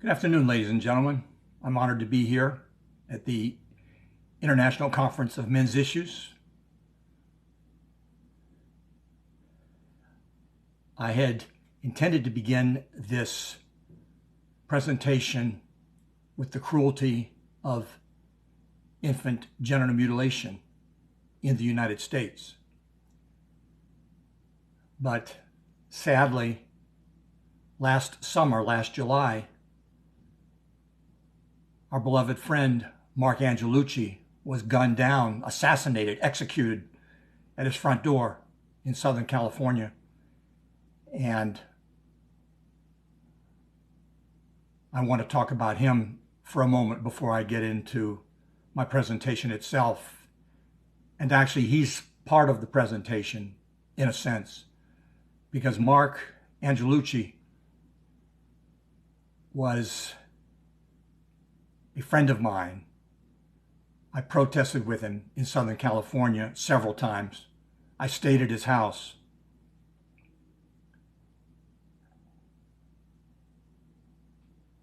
Good afternoon, ladies and gentlemen. I'm honored to be here at the International Conference of Men's Issues. I had intended to begin this presentation with the cruelty of infant genital mutilation in the United States. But sadly, last July, our beloved friend, Mark Angelucci, was gunned down, assassinated, executed at his front door in Southern California. And I want to talk about him for a moment before I get into my presentation itself. And actually, he's part of the presentation in a sense, because Mark Angelucci was a friend of mine. I protested with him in Southern California several times. I stayed at his house.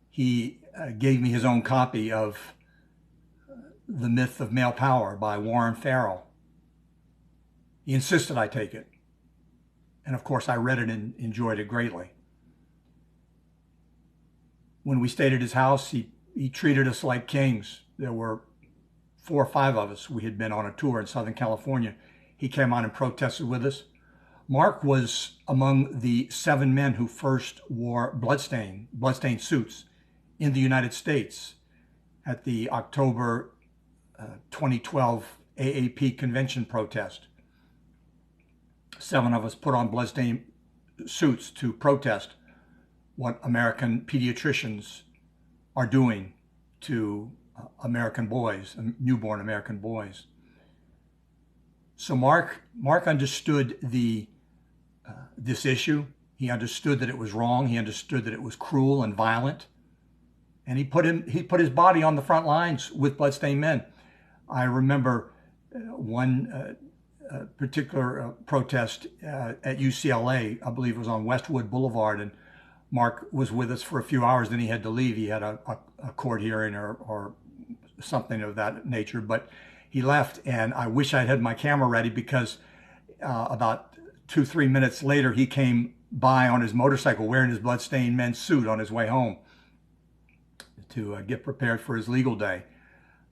He gave me his own copy of The Myth of Male Power by Warren Farrell. He insisted I take it. And of course, I read it and enjoyed it greatly. When we stayed at his house, he treated us like kings. There were 4 or 5 of us. We had been on a tour in Southern California. He came on and protested with us. Mark was among the 7 men who first wore bloodstained suits in the United States at the October 2012 AAP convention protest. 7 of us put on bloodstained suits to protest what American pediatricians are doing to American boys, newborn American boys. So Mark understood this issue. He understood that it was wrong. He understood that it was cruel and violent, and he put his body on the front lines with Bloodstained Men. I remember one particular protest at UCLA. I believe it was on Westwood Boulevard, and Mark was with us for a few hours, then he had to leave. He had a court hearing or something of that nature, but he left, and I wish I'd had my camera ready, because about 2-3 minutes later, he came by on his motorcycle wearing his Bloodstained Men suit on his way home to get prepared for his legal day.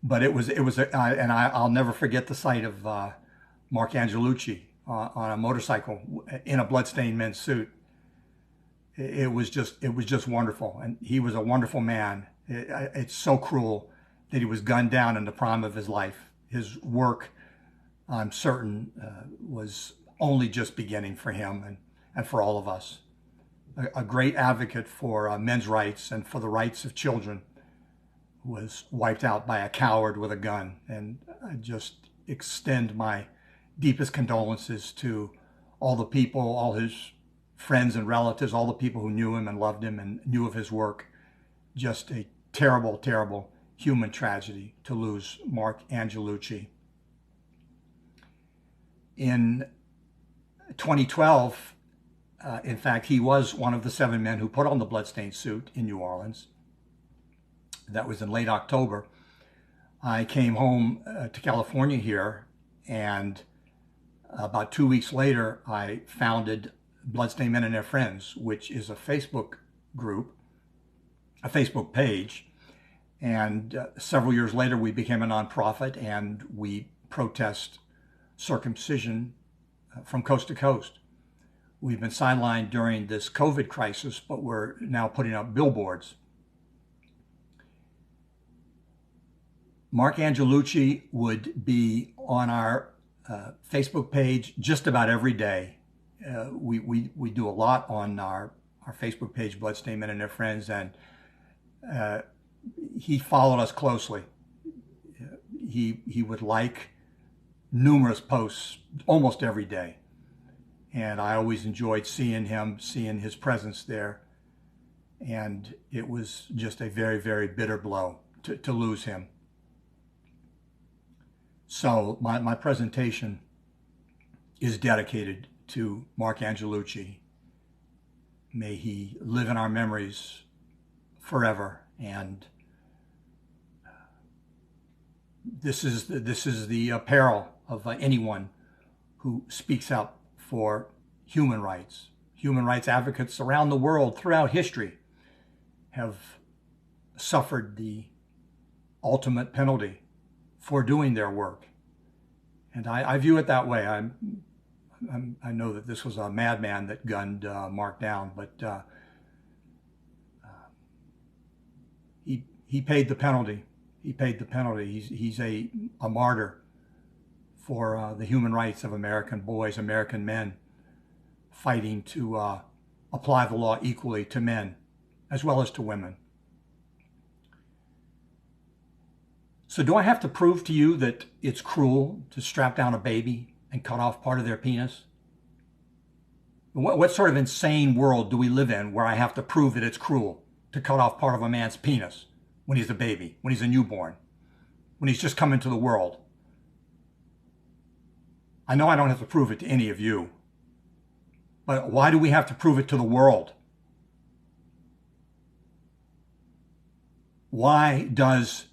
But I'll never forget the sight of Mark Angelucci on a motorcycle in a Bloodstained Men suit. It was just wonderful, and he was a wonderful man. It's so cruel that he was gunned down in the prime of his life. His work, I'm certain, was only just beginning for him and for all of us. A great advocate for men's rights and for the rights of children was wiped out by a coward with a gun. And I just extend my deepest condolences to all the people, all his friends and relatives, all the people who knew him and loved him and knew of his work. Just a terrible, terrible human tragedy to lose Mark Angelucci. In 2012, in fact, he was one of the 7 men who put on the bloodstained suit in New Orleans. That was in late October. I came home to California here, and about 2 weeks later, I founded Bloodstained Men and Their Friends, which is a Facebook group, a Facebook page. And several years later, we became a nonprofit, and we protest circumcision from coast to coast. We've been sidelined during this COVID crisis, but we're now putting up billboards. Mark Angelucci would be on our Facebook page just about every day. We do a lot on our Facebook page, Bloodstained Men and Their Friends, and he followed us closely. He would like numerous posts almost every day, and I always enjoyed seeing his presence there, and it was just a very, very bitter blow to lose him. So my presentation is dedicated to Mark Angelucci. May he live in our memories forever. And this is the peril of anyone who speaks out for human rights. Human rights advocates around the world throughout history have suffered the ultimate penalty for doing their work. And I view it that way. I know that this was a madman that gunned Mark down, but he paid the penalty. He paid the penalty. He's a martyr for the human rights of American boys, American men, fighting to apply the law equally to men as well as to women. So do I have to prove to you that it's cruel to strap down a baby and cut off part of their penis? What sort of insane world do we live in where I have to prove that it's cruel to cut off part of a man's penis when he's a baby, when he's a newborn, when he's just come into the world? I know I don't have to prove it to any of you, but why do we have to prove it to the world? Why does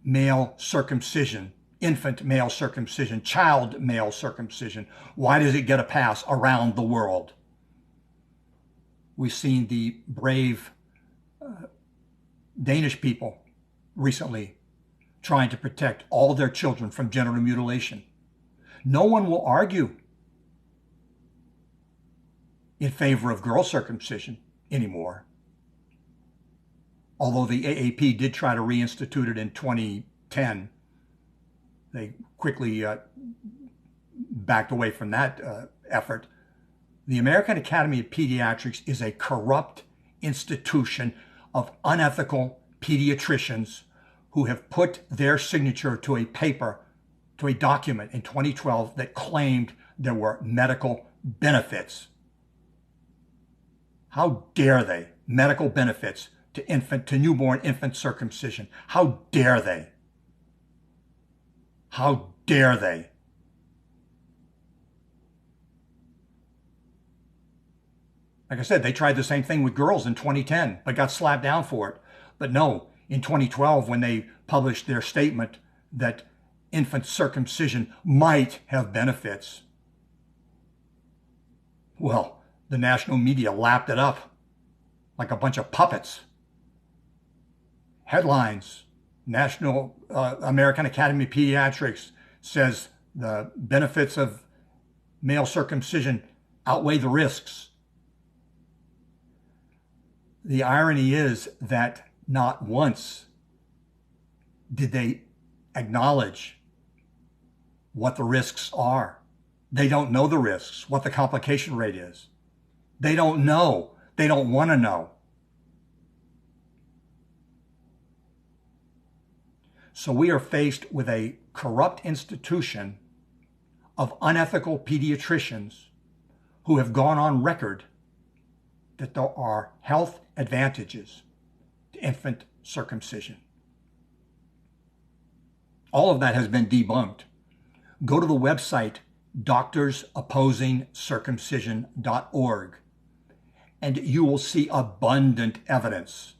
male circumcision, infant male circumcision, child male circumcision, why does it get a pass around the world? We've seen the brave Danish people recently trying to protect all their children from genital mutilation. No one will argue in favor of girl circumcision anymore. Although the AAP did try to reinstitute it in 2010, they quickly backed away from that effort. The American Academy of Pediatrics is a corrupt institution of unethical pediatricians who have put their signature to a paper, to a document in 2012 that claimed there were medical benefits. How dare they? Medical benefits to newborn infant circumcision. How dare they? How dare they? Like I said, they tried the same thing with girls in 2010, but got slapped down for it. But no, in 2012, when they published their statement that infant circumcision might have benefits, well, the national media lapped it up like a bunch of puppets. Headlines, American Academy of Pediatrics says the benefits of male circumcision outweigh the risks. The irony is that not once did they acknowledge what the risks are. They don't know the risks, what the complication rate is. They don't know. They don't want to know. So we are faced with a corrupt institution of unethical pediatricians who have gone on record that there are health advantages to infant circumcision. All of that has been debunked. Go to the website doctorsopposingcircumcision.org and you will see abundant evidence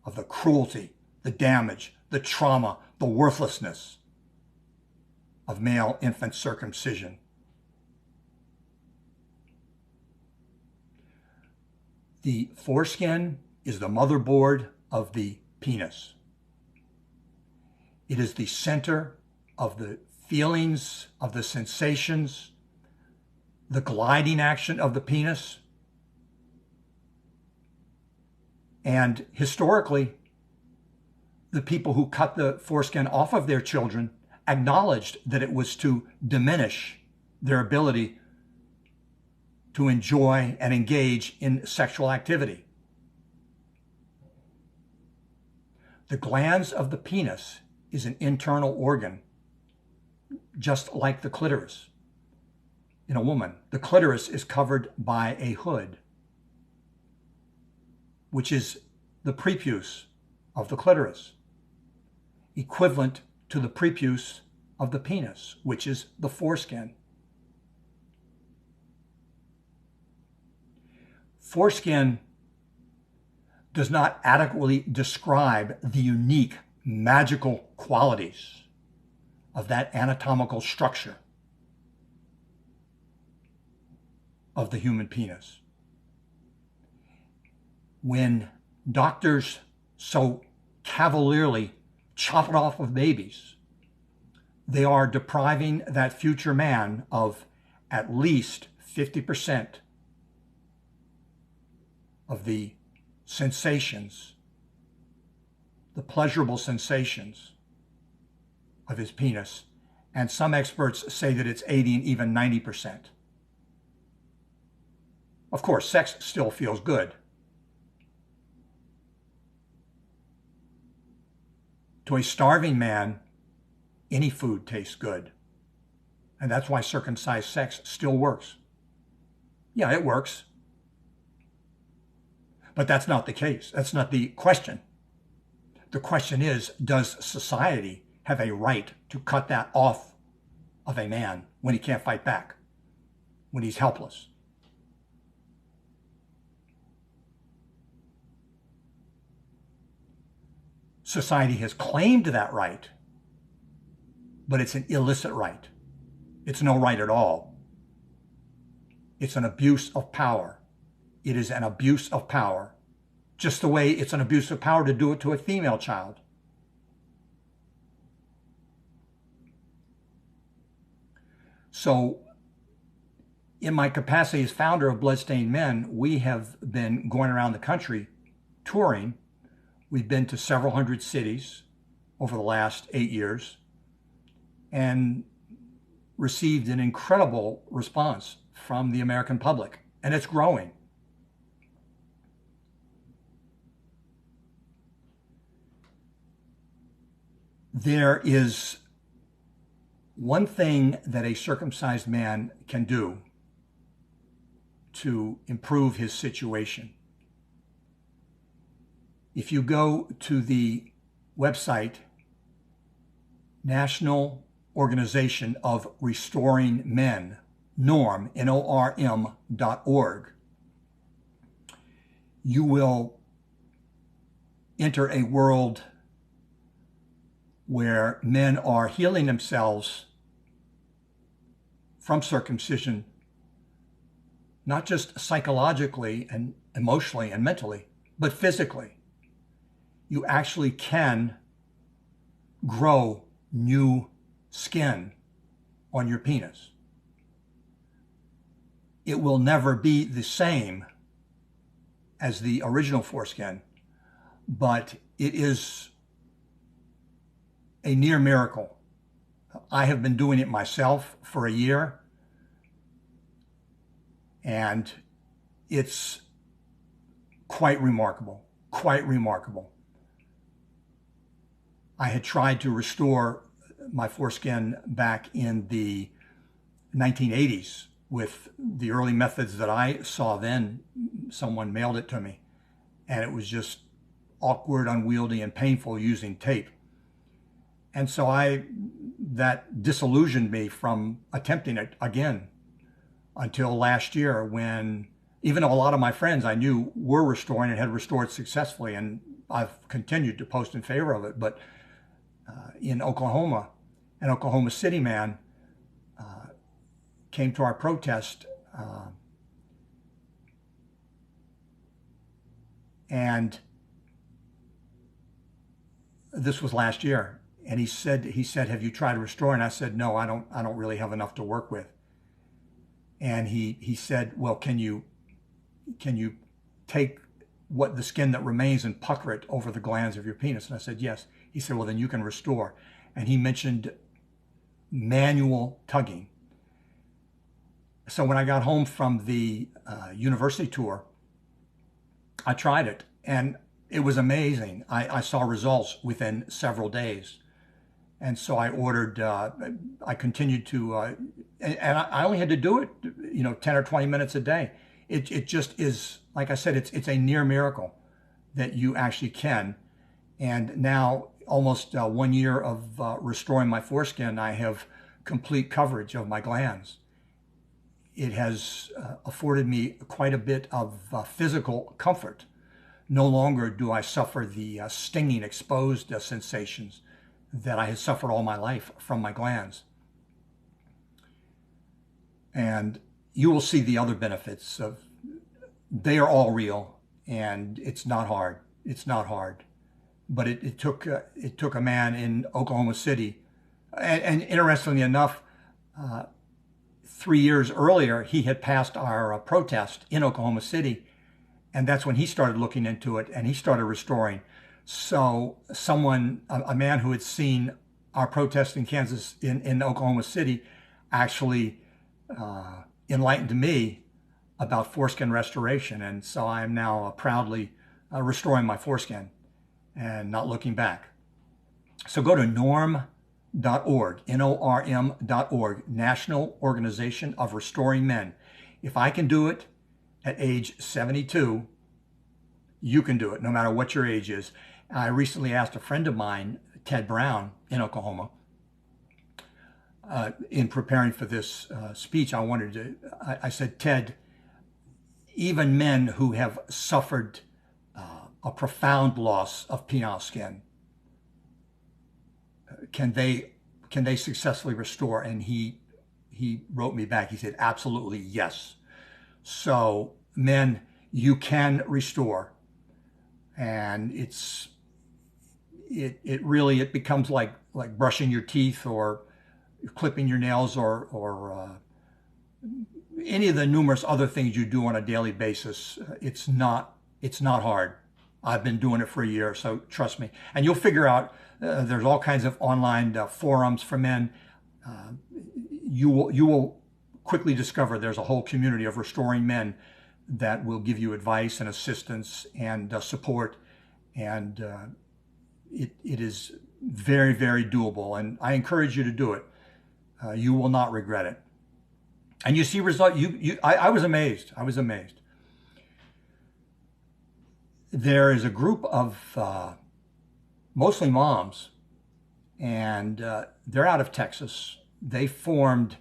of the cruelty, the damage, the trauma, the worthlessness of male infant circumcision. The foreskin is the motherboard of the penis. It is the center of the feelings, of the sensations, the gliding action of the penis. And historically, the people who cut the foreskin off of their children acknowledged that it was to diminish their ability to enjoy and engage in sexual activity. The glans of the penis is an internal organ, just like the clitoris in a woman. The clitoris is covered by a hood, which is the prepuce of the clitoris, equivalent to the prepuce of the penis, which is the foreskin. Foreskin does not adequately describe the unique magical qualities of that anatomical structure of the human penis. When doctors so cavalierly chop it off of babies, they are depriving that future man of at least 50% of the sensations, the pleasurable sensations of his penis. And some experts say that it's 80 and even 90%. Of course, sex still feels good. To a starving man, any food tastes good. And that's why circumcised sex still works. Yeah, it works. But that's not the case. That's not the question. The question is, does society have a right to cut that off of a man when he can't fight back, when he's helpless? Society has claimed that right, but it's an illicit right. It's no right at all. It's an abuse of power. It is an abuse of power, just the way it's an abuse of power to do it to a female child. So, in my capacity as founder of Bloodstained Men, we have been going around the country touring. We've been to several hundred cities over the last 8 years and received an incredible response from the American public, and it's growing. There is one thing that a circumcised man can do to improve his situation. If you go to the website National Organization of Restoring Men, NORM, NORM.org, you will enter a world where men are healing themselves from circumcision, not just psychologically and emotionally and mentally, but physically. You actually can grow new skin on your penis. It will never be the same as the original foreskin, but it is a near miracle. I have been doing it myself for a year, and it's quite remarkable, quite remarkable. I had tried to restore my foreskin back in the 1980s with the early methods that I saw then. Someone mailed it to me, and it was just awkward, unwieldy, and painful using tape. And so that disillusioned me from attempting it again until last year, when even though a lot of my friends I knew were restoring and had restored successfully, and I've continued to post in favor of it, but in Oklahoma, an Oklahoma City man came to our protest, and this was last year. And he said, "Have you tried restoring?" I said, "No, I don't really have enough to work with." And he said, "Well, can you take the skin that remains and pucker it over the glands of your penis?" And I said, "Yes." He said, "Well, then you can restore." And he mentioned manual tugging. So when I got home from the university tour, I tried it, and it was amazing. I saw results within several days. And so I ordered, I continued to, and I only had to do it, 10 or 20 minutes a day. It just is, like I said, it's a near miracle that you actually can. And now, almost 1 year of restoring my foreskin, I have complete coverage of my glands. It has afforded me quite a bit of physical comfort, No longer do I suffer the stinging, exposed sensations that I had suffered all my life from my glands. And you will see the other benefits of, they are all real, and it's not hard. It's not hard. But it took a man in Oklahoma City, and interestingly enough, 3 years earlier, he had passed our protest in Oklahoma City, and that's when he started looking into it, and he started restoring. So a man who had seen our protest in Kansas, in Oklahoma City, actually enlightened me about foreskin restoration, and so I am now proudly restoring my foreskin and not looking back. So go to norm.org, NORM.org, National Organization of Restoring Men. If I can do it at age 72, you can do it, no matter what your age is. I recently asked a friend of mine, Ted Brown, in Oklahoma, in preparing for this speech, I said, Ted, even men who have suffered a profound loss of penile skin, can they successfully restore? And he wrote me back. He said, absolutely yes. So men, you can restore, and it really becomes like brushing your teeth or clipping your nails or any of the numerous other things you do on a daily basis. It's not hard. I've been doing it for a year, so trust me. And you'll figure out there's all kinds of online forums for men. You will quickly discover there's a whole community of restoring men that will give you advice and assistance and support. And it is very, very doable. And I encourage you to do it. You will not regret it. And you see result. I was amazed. I was amazed. There is a group of mostly moms, and they're out of Texas. They formed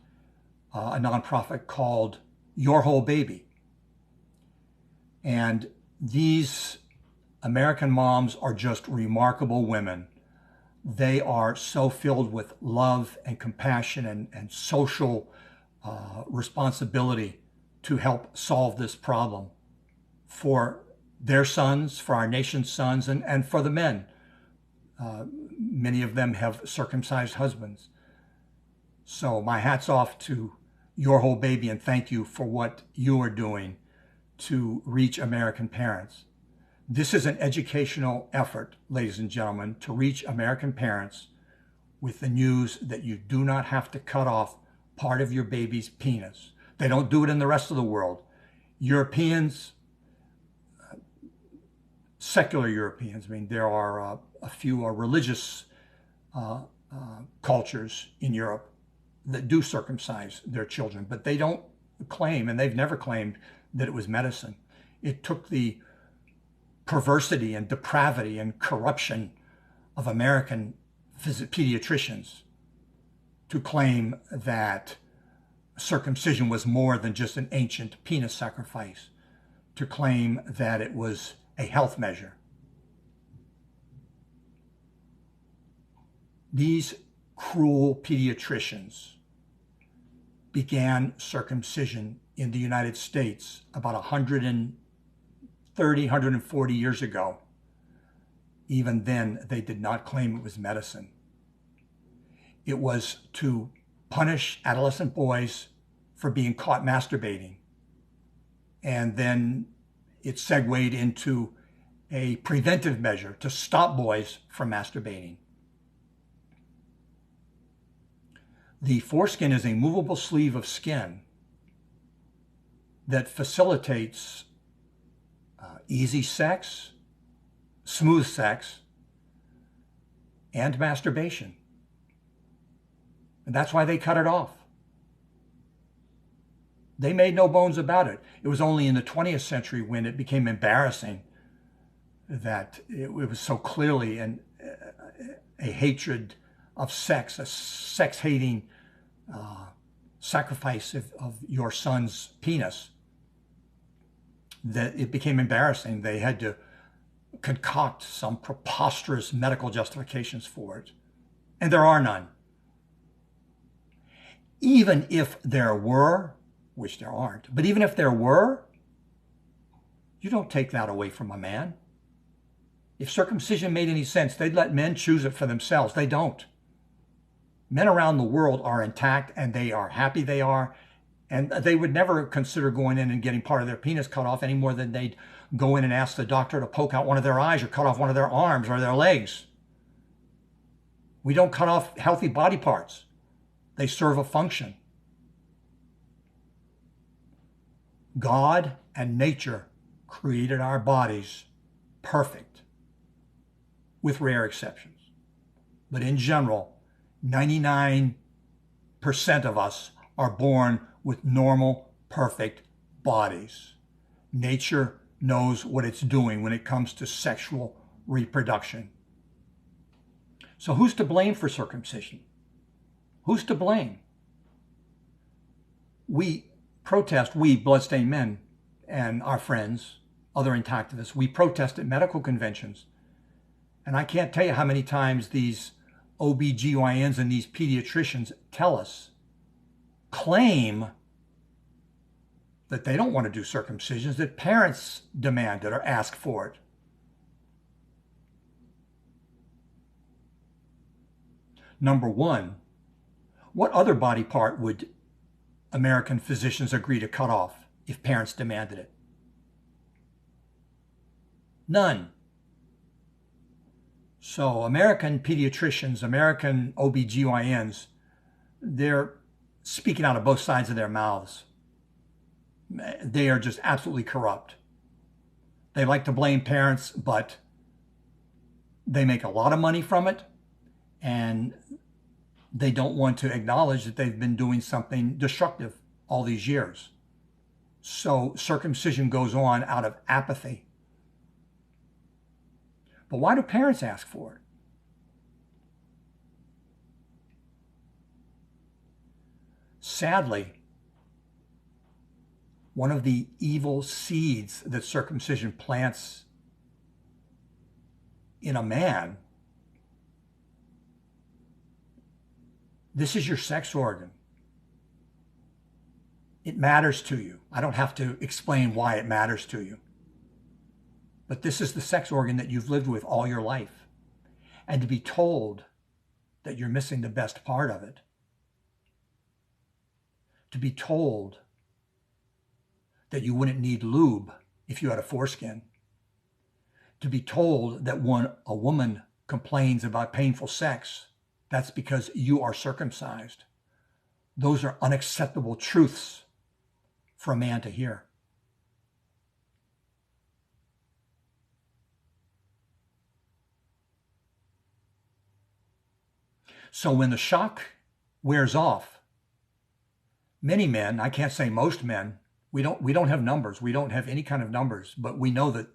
a nonprofit called Your Whole Baby. And these American moms are just remarkable women. They are so filled with love and compassion and social responsibility to help solve this problem for their sons, for our nation's sons, and for the men. Many of them have circumcised husbands. So my hat's off to Your Whole Baby, and thank you for what you are doing to reach American parents. This is an educational effort, ladies and gentlemen, to reach American parents with the news that you do not have to cut off part of your baby's penis. They don't do it in the rest of the world. Europeans, secular Europeans, I mean, there are a few religious cultures in Europe that do circumcise their children, but they don't claim, and they've never claimed, that it was medicine. It took the perversity and depravity and corruption of American pediatricians to claim that circumcision was more than just an ancient penis sacrifice, to claim that it was a health measure. These cruel pediatricians began circumcision in the United States about 130, 140 years ago. Even then, they did not claim it was medicine. It was to punish adolescent boys for being caught masturbating. And then it segued into a preventive measure to stop boys from masturbating. The foreskin is a movable sleeve of skin that facilitates easy sex, smooth sex, and masturbation. And that's why they cut it off. They made no bones about it. It was only in the 20th century when it became embarrassing that it was so clearly a hatred of sex, a sex-hating sacrifice of your son's penis, that it became embarrassing. They had to concoct some preposterous medical justifications for it. And there are none. Even if there were, which there aren't, but even if there were, you don't take that away from a man. If circumcision made any sense, they'd let men choose it for themselves. They don't. Men around the world are intact and they are happy they are. And they would never consider going in and getting part of their penis cut off any more than they'd go in and ask the doctor to poke out one of their eyes or cut off one of their arms or their legs. We don't cut off healthy body parts. They serve a function. God and nature created our bodies perfect, with rare exceptions. But in general, 99% of us are born with normal, perfect bodies. Nature knows what it's doing when it comes to sexual reproduction. So who's to blame for circumcision? Who's to blame? We protest, we Bloodstained Men and our friends, other intactivists, we protest at medical conventions. And I can't tell you how many times these OBGYNs and these pediatricians tell us, claim that they don't want to do circumcisions, that parents demand it or ask for it. Number one, what other body part would American physicians agree to cut off if parents demanded it? None. So American pediatricians, American OBGYNs, they're speaking out of both sides of their mouths. They are just absolutely corrupt. They like to blame parents, but they make a lot of money from it, and they don't want to acknowledge that they've been doing something destructive all these years. So circumcision goes on out of apathy. But why do parents ask for it? Sadly, one of the evil seeds that circumcision plants in a man, this is your sex organ. It matters to you. I don't have to explain why it matters to you. But this is the sex organ that you've lived with all your life. And to be told that you're missing the best part of it, to be told that you wouldn't need lube if you had a foreskin, to be told that when a woman complains about painful sex, that's because you are circumcised. Those are unacceptable truths for a man to hear. So when the shock wears off, many men, I can't say most men, we don't have numbers. We don't have any kind of numbers, but we know that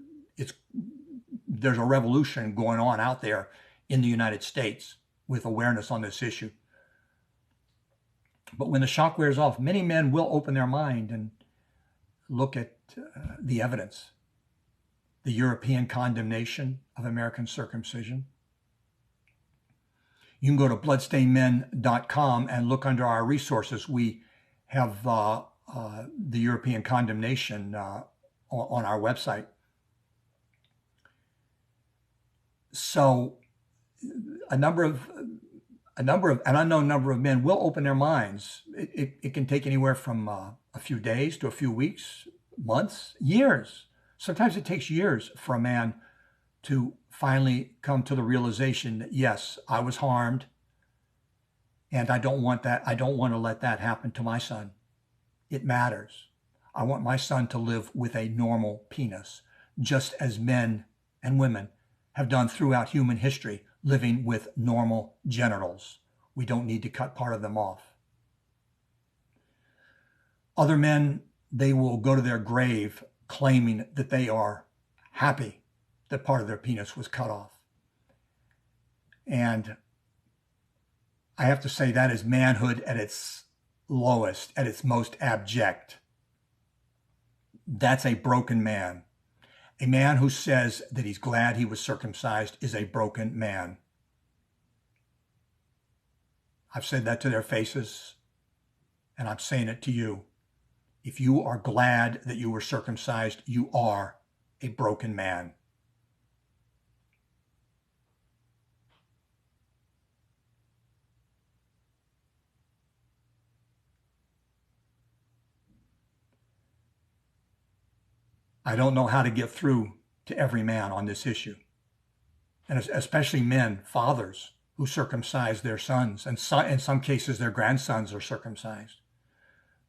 there's a revolution going on out there in the United States with awareness on this issue. But when the shock wears off, many men will open their mind and look at the evidence, the European condemnation of American circumcision. You can go to bloodstainedmen.com and look under our resources. We have the European condemnation on our website. So an unknown number of men will open their minds. It can take anywhere from a few days to a few weeks, months, years. Sometimes it takes years for a man to finally come to the realization that, yes, I was harmed, and I don't want that. I don't want to let that happen to my son. It matters. I want my son to live with a normal penis, just as men and women have done throughout human history, living with normal genitals. We don't need to cut part of them off. Other men, they will go to their grave claiming that they are happy that part of their penis was cut off. And I have to say that is manhood at its lowest, at its most abject. That's a broken man. A man who says that he's glad he was circumcised is a broken man. I've said that to their faces, and I'm saying it to you. If you are glad that you were circumcised, you are a broken man. I don't know how to get through to every man on this issue, and especially men, fathers who circumcise their sons, and in some cases their grandsons are circumcised.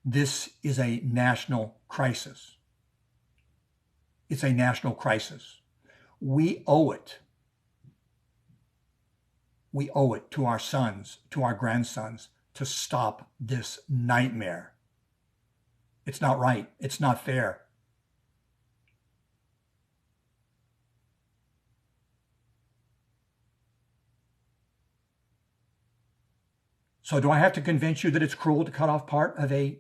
This is a national crisis. It's a national crisis. We owe it. We owe it to our sons, to our grandsons, to stop this nightmare. It's not right. It's not fair. So do I have to convince you that it's cruel to cut off part of a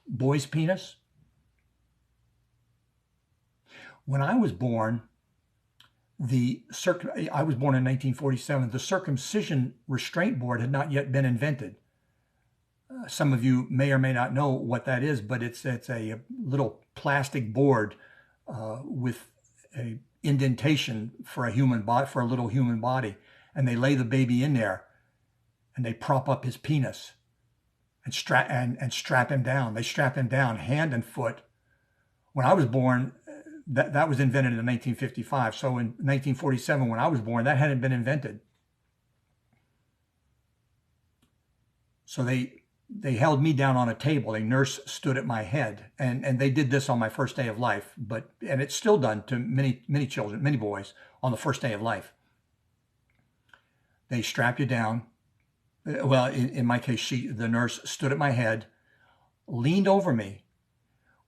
boy's penis? When I was born, I was born in 1947. The Circumcision Restraint Board had not yet been invented. Some of you may or may not know what that is, but it's a little plastic board with a indentation for a human body, for a little human body, and they lay the baby in there, and they prop up his penis and strap him down. They strap him down hand and foot. When I was born, that was invented in 1955. So in 1947, when I was born, that hadn't been invented. So they held me down on a table. A nurse stood at my head, and they did this on my first day of life. And it's still done to many children, many boys on the first day of life. They strap you down. Well, in my case, the nurse stood at my head, leaned over me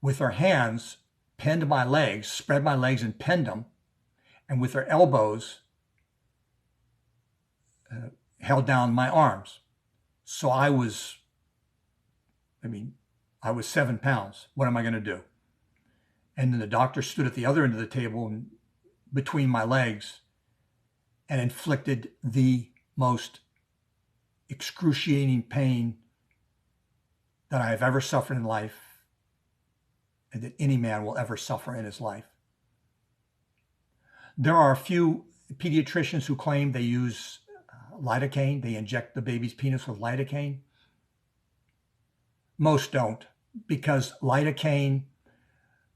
with her hands, pinned my legs, spread my legs and pinned them, and with her elbows held down my arms. So I was 7 pounds. What am I going to do? And then the doctor stood at the other end of the table and between my legs and inflicted the most excruciating pain that I have ever suffered in life and that any man will ever suffer in his life. There are a few pediatricians who claim they use lidocaine. They inject the baby's penis with lidocaine. Most don't, because lidocaine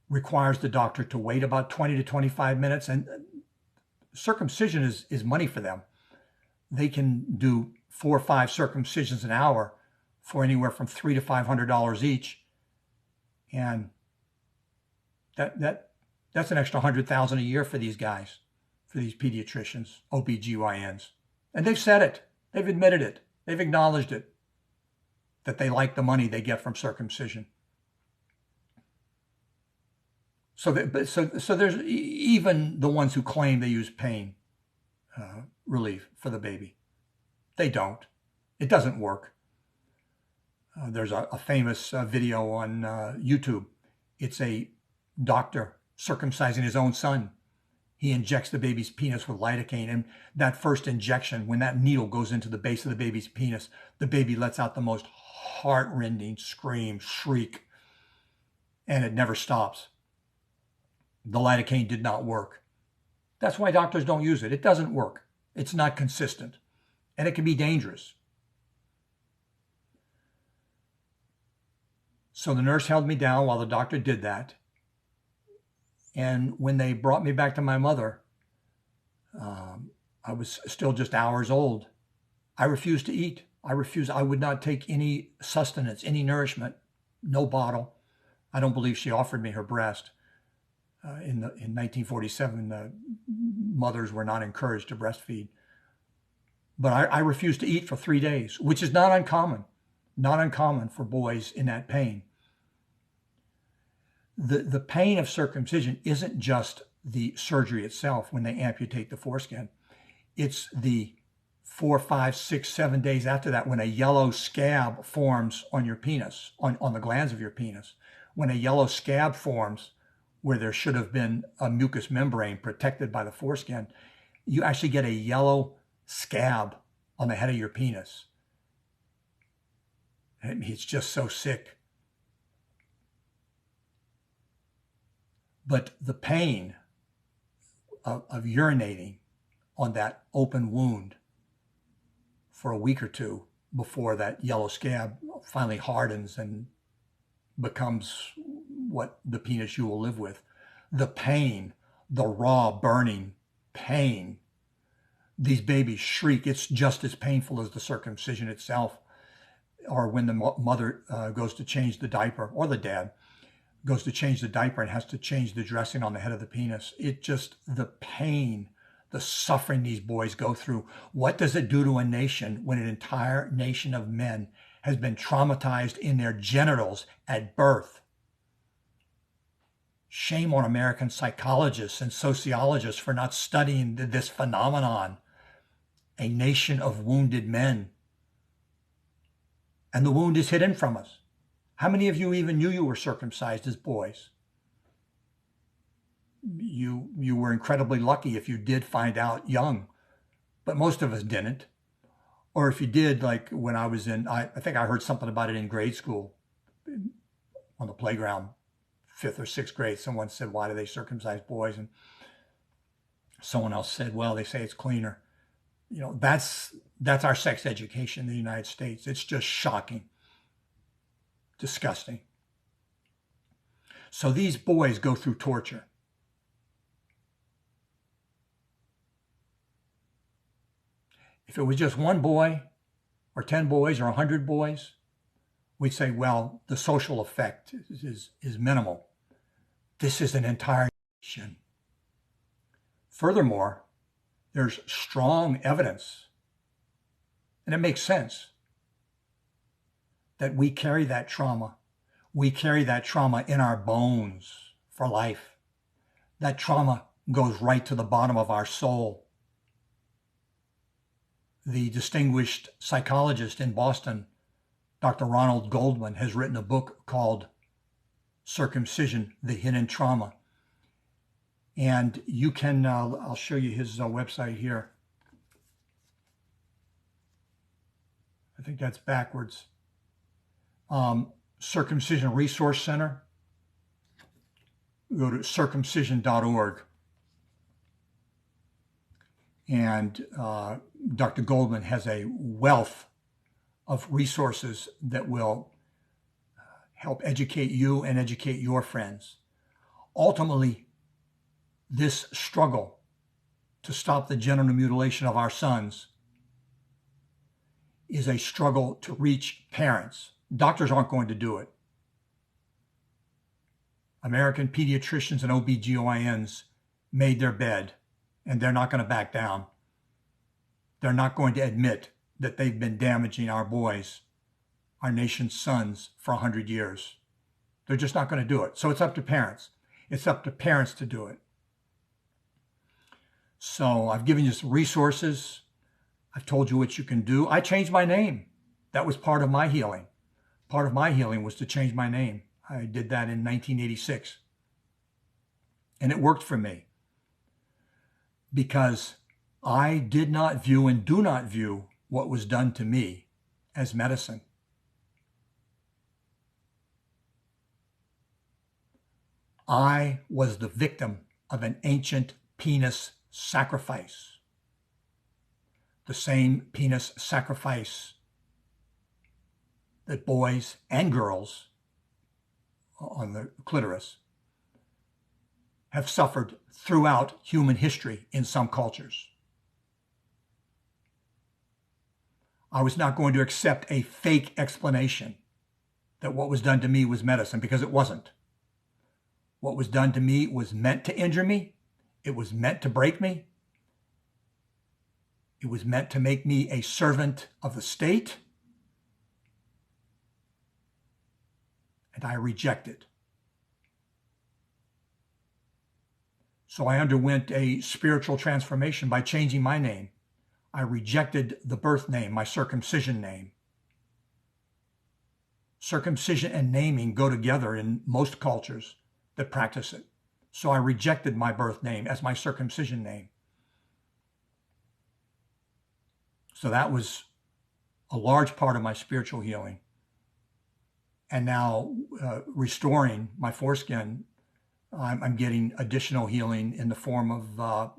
requires the doctor to wait about 20 to 25 minutes, and circumcision is money for them. They can do 4 or 5 circumcisions an hour for anywhere from $300 to $500 each, and that's an extra $100,000 a year for these guys, for these pediatricians, OBGYNs, and they've said it, they've admitted it, they've acknowledged it, that they like the money they get from circumcision. So there's even the ones who claim they use pain relief for the baby. They don't. It doesn't work. There's a famous video on YouTube. It's a doctor circumcising his own son. He injects the baby's penis with lidocaine, and that first injection, when that needle goes into the base of the baby's penis, the baby lets out the most heart-rending scream, shriek, and it never stops. The lidocaine did not work. That's why doctors don't use it. It doesn't work. It's not consistent, and it can be dangerous. So the nurse held me down while the doctor did that. And when they brought me back to my mother, I was still just hours old. I refused to eat. I would not take any sustenance, any nourishment, no bottle. I don't believe she offered me her breast. In 1947, mothers were not encouraged to breastfeed. But I refused to eat for 3 days, which is not uncommon for boys in that pain. The pain of circumcision isn't just the surgery itself when they amputate the foreskin. It's the 4, 5, 6, 7 days after that when a yellow scab forms on your penis, on the glands of your penis. When a yellow scab forms where there should have been a mucous membrane protected by the foreskin, you actually get a yellow scab on the head of your penis. And it's just so sick. But the pain of urinating on that open wound for a week or two before that yellow scab finally hardens and becomes what the penis you will live with. The pain, the raw, burning pain. These babies shriek. It's just as painful as the circumcision itself, or when the mother goes to change the diaper, or the dad goes to change the diaper and has to change the dressing on the head of the penis. It just, the pain, the suffering these boys go through. What does it do to a nation when an entire nation of men has been traumatized in their genitals at birth? Shame on American psychologists and sociologists for not studying this phenomenon. A nation of wounded men. And the wound is hidden from us. How many of you even knew you were circumcised as boys? You were incredibly lucky if you did find out young, but most of us didn't. Or if you did, like when I was in, I think I heard something about it in grade school, on the playground, 5th or 6th grade. Someone said, why do they circumcise boys? And someone else said, well, they say it's cleaner. You know, that's our sex education in the United States. It's just shocking. Disgusting. So these boys go through torture. If it was just one boy or 10 boys or 100 boys, we'd say, well, the social effect is minimal. This is an entire nation. Furthermore, there's strong evidence, and it makes sense, that we carry that trauma. We carry that trauma in our bones for life. That trauma goes right to the bottom of our soul. The distinguished psychologist in Boston, Dr. Ronald Goldman, has written a book called Circumcision, the Hidden Trauma. And you can, I'll show you his website here. I think that's backwards. Circumcision Resource Center. Go to circumcision.org. And Dr. Goldman has a wealth of resources that will help educate you and educate your friends. Ultimately, this struggle to stop the genital mutilation of our sons is a struggle to reach parents. Doctors aren't going to do it. American pediatricians and OBGYNs made their bed, and they're not going to back down. They're not going to admit that they've been damaging our boys, our nation's sons, for 100 years. They're just not going to do it. So it's up to parents. It's up to parents to do it. So I've given you some resources. I've told you what you can do. I changed my name. That was part of my healing. Part of my healing was to change my name. I did that in 1986. And it worked for me because I did not view and do not view what was done to me as medicine. I was the victim of an ancient penis sacrifice. The same penis sacrifice that boys and girls on the clitoris have suffered throughout human history in some cultures. I was not going to accept a fake explanation that what was done to me was medicine, because it wasn't. What was done to me was meant to injure me. It was meant to break me. It was meant to make me a servant of the state. And I rejected. So I underwent a spiritual transformation by changing my name. I rejected the birth name, my circumcision name. Circumcision and naming go together in most cultures that practice it. So I rejected my birth name as my circumcision name. So that was a large part of my spiritual healing. And now restoring my foreskin, I'm getting additional healing in the form of a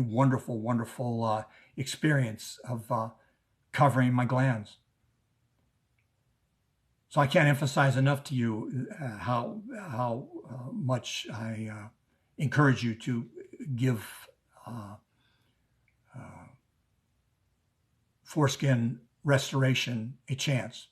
wonderful, wonderful experience of covering my glands. So I can't emphasize enough to you how much I encourage you to give foreskin restoration a chance,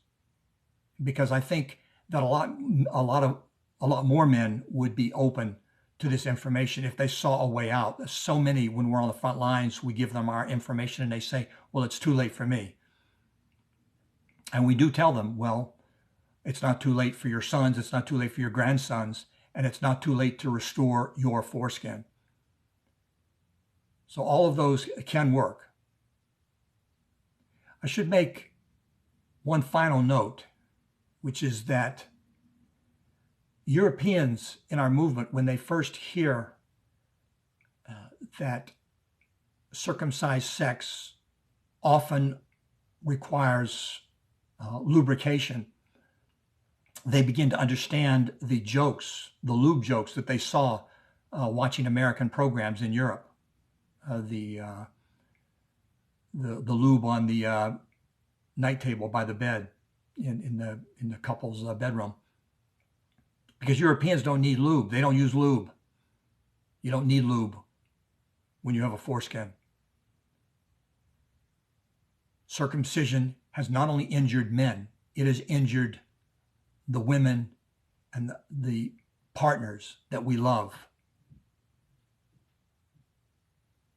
because I think that a lot more men would be open to this information if they saw a way out. So many, when we're on the front lines, we give them our information and they say, well, it's too late for me. And we do tell them, well, it's not too late for your sons, it's not too late for your grandsons, and it's not too late to restore your foreskin. So all of those can work. I should make one final note, which is that Europeans in our movement, when they first hear that circumcised sex often requires lubrication, they begin to understand the jokes, the lube jokes that they saw watching American programs in Europe. The lube on the night table by the bed in the couple's bedroom. Because Europeans don't need lube. They don't use lube. You don't need lube when you have a foreskin. Circumcision has not only injured men, it has injured the women and the partners that we love.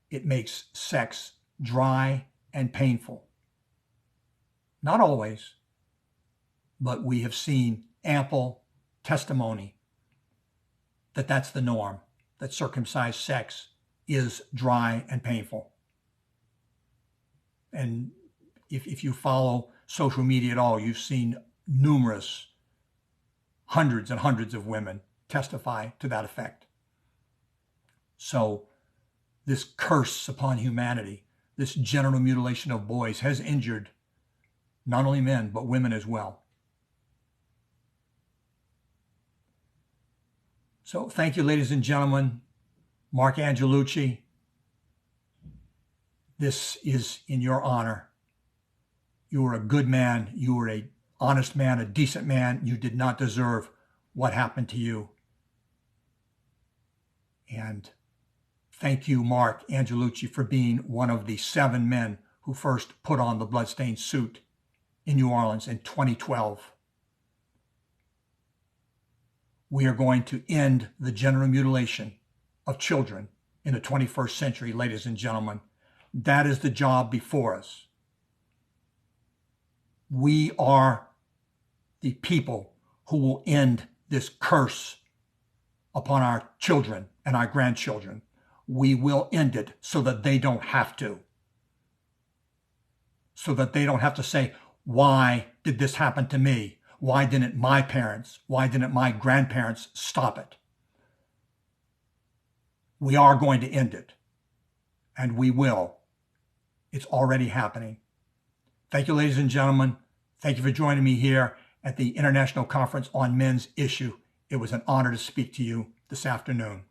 It makes sex dry and painful. Not always, but we have seen ample testimony that that's the norm, that circumcised sex is dry and painful. And if you follow social media at all, you've seen numerous, hundreds and hundreds of women testify to that effect. So this curse upon humanity, this genital mutilation of boys, has injured not only men, but women as well. So thank you, ladies and gentlemen. Mark Angelucci, this is in your honor. You were a good man. You were an honest man, a decent man. You did not deserve what happened to you. And thank you, Mark Angelucci, for being one of the 7 men who first put on the bloodstained suit in New Orleans in 2012. We are going to end the genital mutilation of children in the 21st century, ladies and gentlemen. That is the job before us. We are the people who will end this curse upon our children and our grandchildren. We will end it so that they don't have to. So that they don't have to say, why did this happen to me? Why didn't my parents, why didn't my grandparents stop it? We are going to end it, and we will. It's already happening. Thank you, ladies and gentlemen. Thank you for joining me here at the International Conference on Men's Issue. It was an honor to speak to you this afternoon.